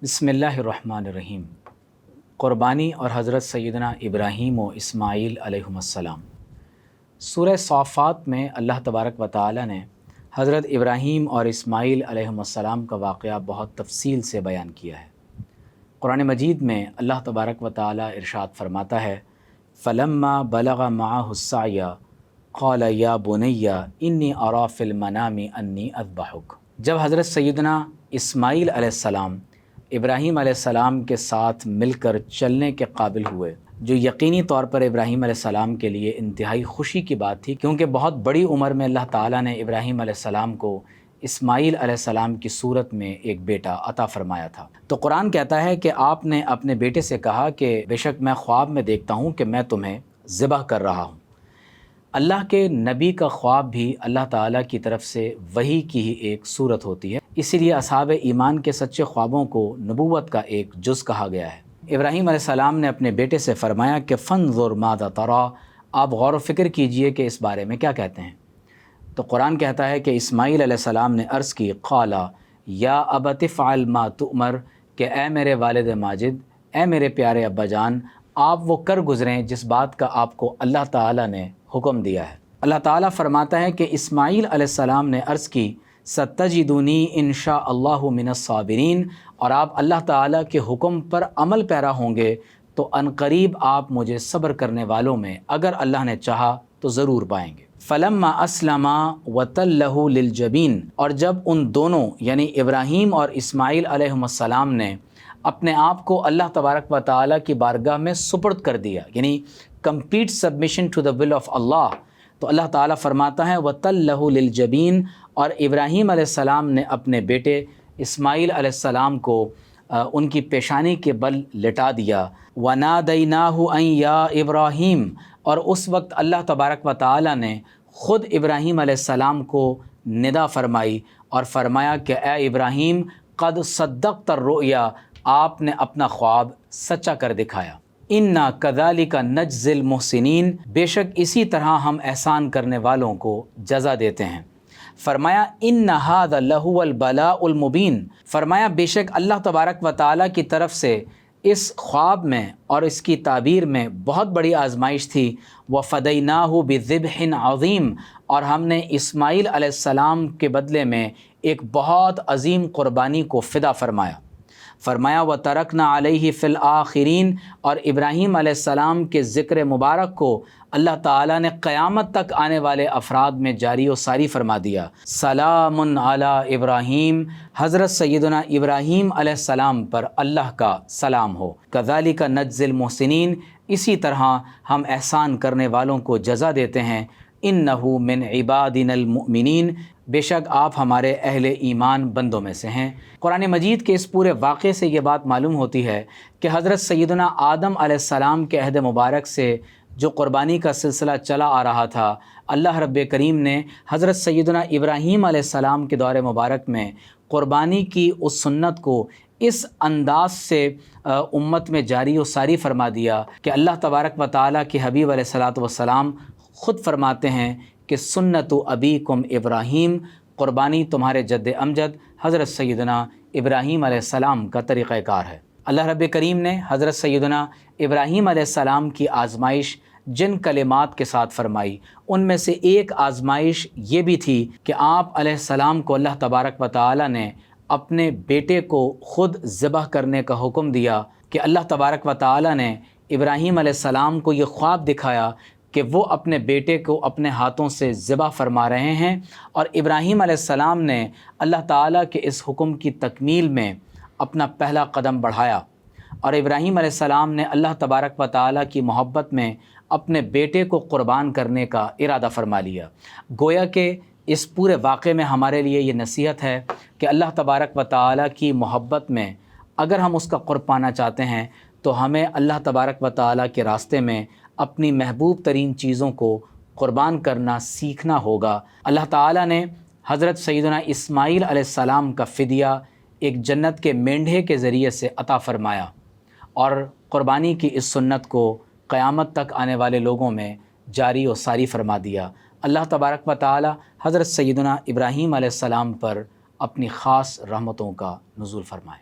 بسم اللہ الرحمن الرحیم۔ قربانی اور حضرت سیدنا ابراہیم و اسماعیل علیہم السلام۔ سورہ صافات میں اللہ تبارک و تعالی نے حضرت ابراہیم اور اسماعیل علیہم السلام کا واقعہ بہت تفصیل سے بیان کیا ہے۔ قرآن مجید میں اللہ تبارک و تعالی ارشاد فرماتا ہے فَلَمَّا بَلَغَ مَعَهُ السَّعْيَ قَالَ يَا بُنَيَّ إِنِّي أَرَىٰ فِي الْمَنَامِ أَنِّي أَذْبَحُكَ۔ جب حضرت سیدنا اسماعیل علیہ السلام ابراہیم علیہ السلام کے ساتھ مل کر چلنے کے قابل ہوئے، جو یقینی طور پر ابراہیم علیہ السلام کے لیے انتہائی خوشی کی بات تھی، کیونکہ بہت بڑی عمر میں اللہ تعالیٰ نے ابراہیم علیہ السلام کو اسماعیل علیہ السلام کی صورت میں ایک بیٹا عطا فرمایا تھا۔ تو قرآن کہتا ہے کہ آپ نے اپنے بیٹے سے کہا کہ بے شک میں خواب میں دیکھتا ہوں کہ میں تمہیں ذبح کر رہا ہوں۔ اللہ کے نبی کا خواب بھی اللہ تعالیٰ کی طرف سے وحی کی ہی ایک صورت ہوتی ہے، اسی لیے اصحاب ایمان کے سچے خوابوں کو نبوت کا ایک جز کہا گیا ہے۔ ابراہیم علیہ السلام نے اپنے بیٹے سے فرمایا کہ فانظر ماذا تری، آپ غور و فکر کیجئے کہ اس بارے میں کیا کہتے ہیں۔ تو قرآن کہتا ہے کہ اسماعیل علیہ السلام نے عرض کی قال یا ابت افعل ما تؤمر، کہ اے میرے والد ماجد، اے میرے پیارے ابا جان، آپ وہ کر گزریں جس بات کا آپ کو اللہ تعالیٰ نے حکم دیا ہے۔ اللہ تعالیٰ فرماتا ہے کہ اسماعیل علیہ السلام نے عرض کی ستجدونی انشاء اللہ من الصابرین، اور آپ اللہ تعالیٰ کے حکم پر عمل پیرا ہوں گے تو عنقریب آپ مجھے صبر کرنے والوں میں اگر اللہ نے چاہا تو ضرور پائیں گے۔ فلما اسلما وتلہ للجبین، اور جب ان دونوں یعنی ابراہیم اور اسماعیل علیہم السلام نے اپنے آپ کو اللہ تبارک و تعالیٰ کی بارگاہ میں سپرد کر دیا، یعنی complete submission to the will of Allah, تو اللہ تعالیٰ فرماتا ہے وَتَلَّهُ لِلْجَبِينِ، اور ابراہیم علیہ السلام نے اپنے بیٹے اسماعیل علیہ السلام کو ان کی پیشانی کے بل لٹا دیا۔ وَنَادَيْنَاهُ أَن يَا إِبْرَاهِيمُ، اور اس وقت اللہ تبارک و تعالیٰ نے خود ابراہیم علیہ السلام کو ندا فرمائی اور فرمایا کہ اے ابراہیم قد صدقت الرؤیا، آپ نے اپنا خواب سچا کر دکھایا۔ انا کذالک نجزی المحسنین، بے شک اسی طرح ہم احسان کرنے والوں کو جزا دیتے ہیں۔ فرمایا ان ھذا لہو البلاء المبین، فرمایا بے شک اللہ تبارک و تعالیٰ کی طرف سے اس خواب میں اور اس کی تعبیر میں بہت بڑی آزمائش تھی۔ وفدیناہ بذبح عظیم، اور ہم نے اسماعیل علیہ السلام کے بدلے میں ایک بہت عظیم قربانی کو فدا فرمایا۔ فرمایا وَتَرَكْنَا عَلَيْهِ فِي الْآخِرِينَ، اور ابراہیم علیہ السلام کے ذکر مبارک کو اللہ تعالیٰ نے قیامت تک آنے والے افراد میں جاری و ساری فرما دیا۔ سلام علی ابراہیم، حضرت سیدنا ابراہیم علیہ السلام پر اللہ کا سلام ہو۔ کذالک نجزی المحسنین، اسی طرح ہم احسان کرنے والوں کو جزا دیتے ہیں۔ انہ من عبادنا المؤمنین، بے شک آپ ہمارے اہل ایمان بندوں میں سے ہیں۔ قرآن مجید کے اس پورے واقعے سے یہ بات معلوم ہوتی ہے کہ حضرت سیدنا آدم علیہ السلام کے عہد مبارک سے جو قربانی کا سلسلہ چلا آ رہا تھا، اللہ رب کریم نے حضرت سیدنا ابراہیم علیہ السلام کے دور مبارک میں قربانی کی اس سنت کو اس انداز سے امت میں جاری و ساری فرما دیا کہ اللہ تبارک و تعالیٰ کے حبیب علیہ الصلاۃ والسلام خود فرماتے ہیں کہ سنت ابیکم ابراہیم، قربانی تمہارے جد امجد حضرت سیدنا ابراہیم علیہ السلام کا طریقہ کار ہے۔ اللہ رب کریم نے حضرت سیدنا ابراہیم علیہ السلام کی آزمائش جن کلمات کے ساتھ فرمائی، ان میں سے ایک آزمائش یہ بھی تھی کہ آپ علیہ السلام کو اللہ تبارک و تعالی نے اپنے بیٹے کو خود ذبح کرنے کا حکم دیا، کہ اللہ تبارک و تعالی نے ابراہیم علیہ السلام کو یہ خواب دکھایا کہ وہ اپنے بیٹے کو اپنے ہاتھوں سے ذبح فرما رہے ہیں، اور ابراہیم علیہ السلام نے اللہ تعالیٰ کے اس حکم کی تکمیل میں اپنا پہلا قدم بڑھایا، اور ابراہیم علیہ السلام نے اللہ تبارک و تعالیٰ کی محبت میں اپنے بیٹے کو قربان کرنے کا ارادہ فرما لیا۔ گویا کہ اس پورے واقعے میں ہمارے لیے یہ نصیحت ہے کہ اللہ تبارک و تعالیٰ کی محبت میں اگر ہم اس کا قرب پانا چاہتے ہیں تو ہمیں اللہ تبارک و تعالیٰ کے راستے میں اپنی محبوب ترین چیزوں کو قربان کرنا سیکھنا ہوگا۔ اللہ تعالیٰ نے حضرت سیدنا اسماعیل علیہ السلام کا فدیہ ایک جنت کے مینڈھے کے ذریعے سے عطا فرمایا، اور قربانی کی اس سنت کو قیامت تک آنے والے لوگوں میں جاری و ساری فرما دیا۔ اللہ تبارک و تعالیٰ حضرت سیدنا ابراہیم علیہ السلام پر اپنی خاص رحمتوں کا نزول فرمائے۔